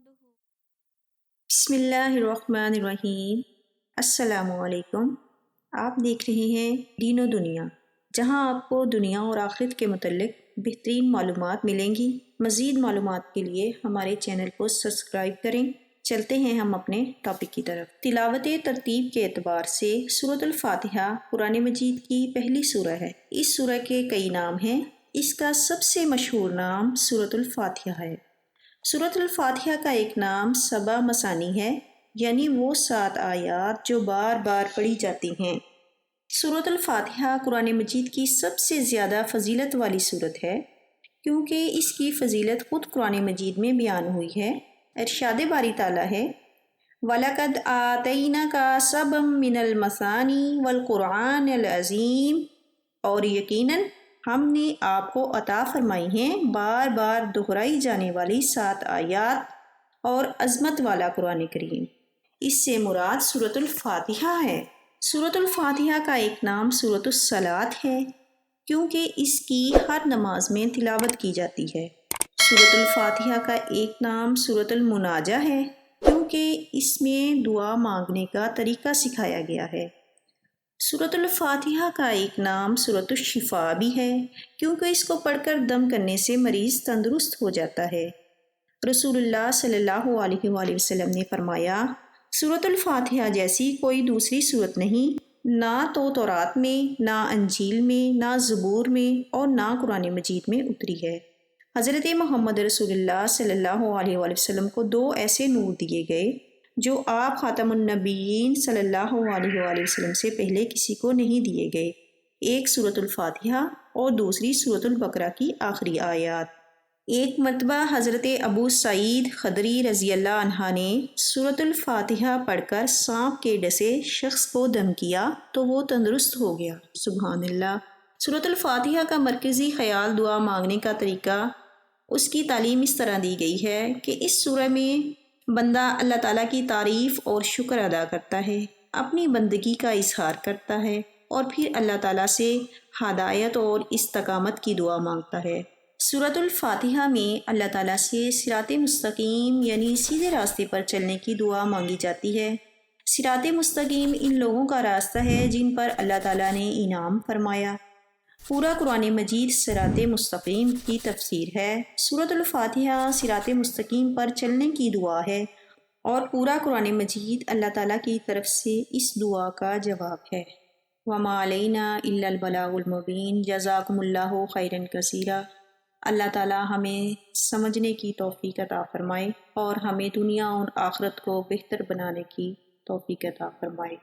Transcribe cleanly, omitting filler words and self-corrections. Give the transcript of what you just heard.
بسم اللہ الرحمن الرحیم۔ السلام علیکم۔ آپ دیکھ رہے ہیں دین و دنیا، جہاں آپ کو دنیا اور آخرت کے متعلق بہترین معلومات ملیں گی۔ مزید معلومات کے لیے ہمارے چینل کو سبسکرائب کریں۔ چلتے ہیں ہم اپنے ٹاپک کی طرف۔ تلاوت ترتیب کے اعتبار سے سورۃ الفاتحہ قرآن مجید کی پہلی سورہ ہے۔ اس سورہ کے کئی نام ہیں۔ اس کا سب سے مشہور نام سورۃ الفاتحہ ہے۔ سورۃ الفاتحہ کا ایک نام سبع مثانی ہے، یعنی وہ 7 آیات جو بار بار پڑھی جاتی ہیں۔ سورۃ الفاتحہ قرآن مجید کی سب سے زیادہ فضیلت والی سورت ہے، کیونکہ اس کی فضیلت خود قرآن مجید میں بیان ہوئی ہے۔ ارشاد باری تعالیٰ ہے وَلَقَدْ آتَيْنَاكَ سَبْعًا مِّنَ الْمَثَانِي وَالْقُرْآنِ الْعَظِيمِ، اور یقیناً ہم نے آپ کو عطا فرمائی ہیں بار بار دہرائی جانے والی 7 آیات اور عظمت والا قرآن کریم۔ اس سے مراد سورۃ الفاتحہ ہے۔ سورۃ الفاتحہ کا ایک نام سورۃ الصلاۃ ہے، کیونکہ اس کی ہر نماز میں تلاوت کی جاتی ہے۔ سورۃ الفاتحہ کا ایک نام سورۃ المناجہ ہے، کیونکہ اس میں دعا مانگنے کا طریقہ سکھایا گیا ہے۔ سورۃ الفاتحہ کا ایک نام سورۃ الشفاء بھی ہے، کیونکہ اس کو پڑھ کر دم کرنے سے مریض تندرست ہو جاتا ہے۔ رسول اللہ صلی اللہ علیہ وآلہ وسلم نے فرمایا سورۃ الفاتحہ جیسی کوئی دوسری سورت نہیں، نہ تو تورات میں، نہ انجیل میں، نہ زبور میں، اور نہ قرآن مجید میں اتری ہے۔ حضرت محمد رسول اللہ صلی اللہ علیہ وآلہ وسلم کو 2 ایسے نور دیے گئے جو آپ خاتم النبیین صلی اللہ علیہ وآلہ وسلم سے پہلے کسی کو نہیں دیے گئے، ایک سورۃ الفاتحہ اور دوسری سورۃ البقرہ کی آخری آیات۔ ایک مرتبہ حضرت ابو سعید خدری رضی اللہ عنہ نے سورۃ الفاتحہ پڑھ کر سانپ کے ڈسے شخص کو دم کیا تو وہ تندرست ہو گیا۔ سبحان اللہ۔ سورۃ الفاتحہ کا مرکزی خیال دعا مانگنے کا طریقہ، اس کی تعلیم اس طرح دی گئی ہے کہ اس سورہ میں بندہ اللہ تعالیٰ کی تعریف اور شکر ادا کرتا ہے، اپنی بندگی کا اظہار کرتا ہے، اور پھر اللہ تعالیٰ سے ہدایت اور استقامت کی دعا مانگتا ہے۔ سورۃ الفاتحہ میں اللہ تعالیٰ سے صراط مستقیم یعنی سیدھے راستے پر چلنے کی دعا مانگی جاتی ہے۔ صراط مستقیم ان لوگوں کا راستہ ہے جن پر اللہ تعالیٰ نے انعام فرمایا۔ پورا قرآن مجید صراط مستقیم کی تفسیر ہے۔ سورۃ الفاتحہ صراط مستقیم پر چلنے کی دعا ہے، اور پورا قرآن مجید اللہ تعالیٰ کی طرف سے اس دعا کا جواب ہے۔ وَمَا عَلَيْنَا إِلَّا الْبَلَاغُ الْمُبِينُ۔ جزاکم اللہ خیراً کثیرا۔ اللہ تعالیٰ ہمیں سمجھنے کی توفیق عطا فرمائے، اور ہمیں دنیا اور آخرت کو بہتر بنانے کی توفیق عطا فرمائے۔